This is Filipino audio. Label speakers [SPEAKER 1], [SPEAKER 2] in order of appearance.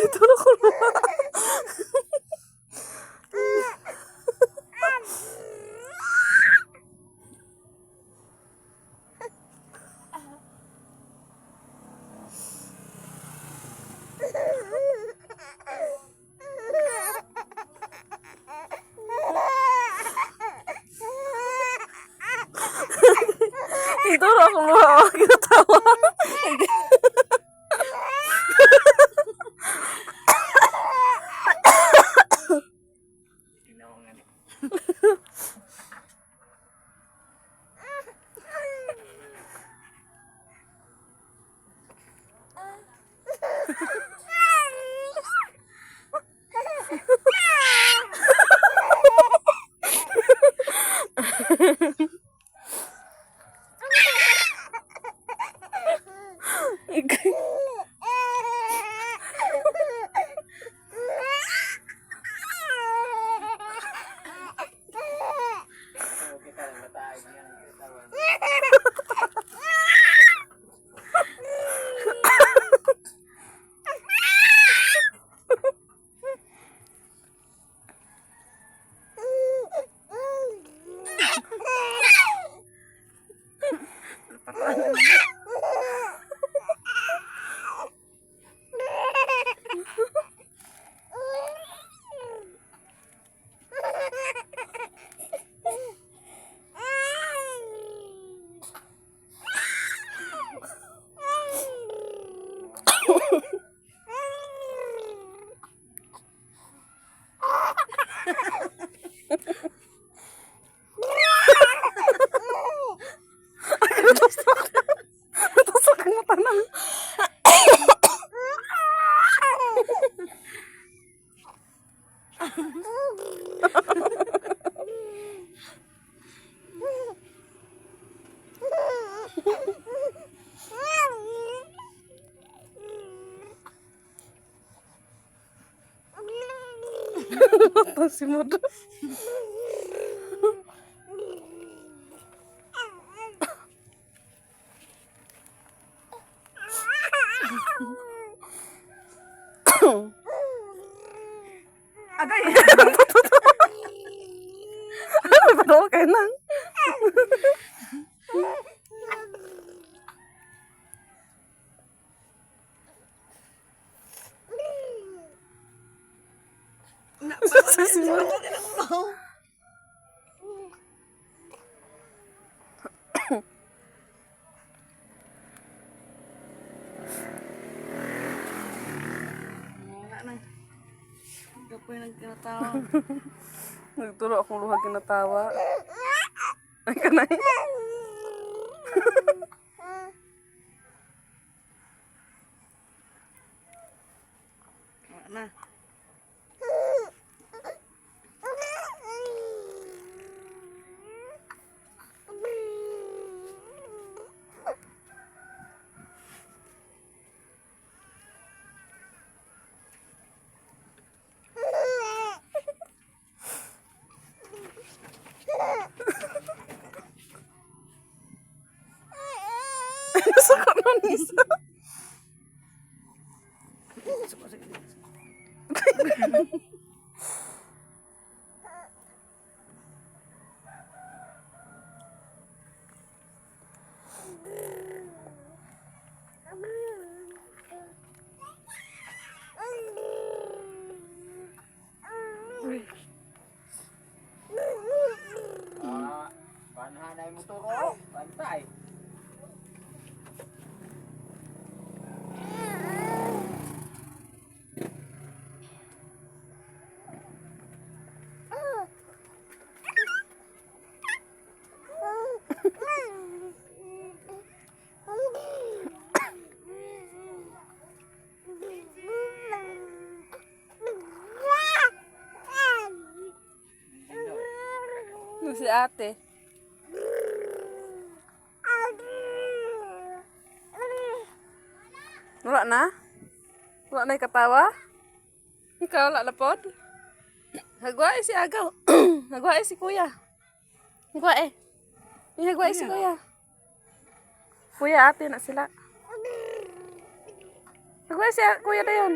[SPEAKER 1] Tulog ko na. Tulog ako na. Kinatawa. Natusok ang mata na. Mata si Modo. Agay. Ano ba daw kayo nang?
[SPEAKER 2] Po yung nagtinatawa.
[SPEAKER 1] Nagturo akong luha kinatawa. Ay, kanay.
[SPEAKER 2] Wala na.
[SPEAKER 1] Nasakot na nisa.
[SPEAKER 3] Panhanay mo to ko. Pantay.
[SPEAKER 1] Si ate. Wala na? Wala na katawa? Ikaw wala lapod? Nagwae si Agaw. Nagwae si Kuya. Nagwae. Nagwae si Kuya. Kuya ate na sila. Nagwae si Kuya na yun.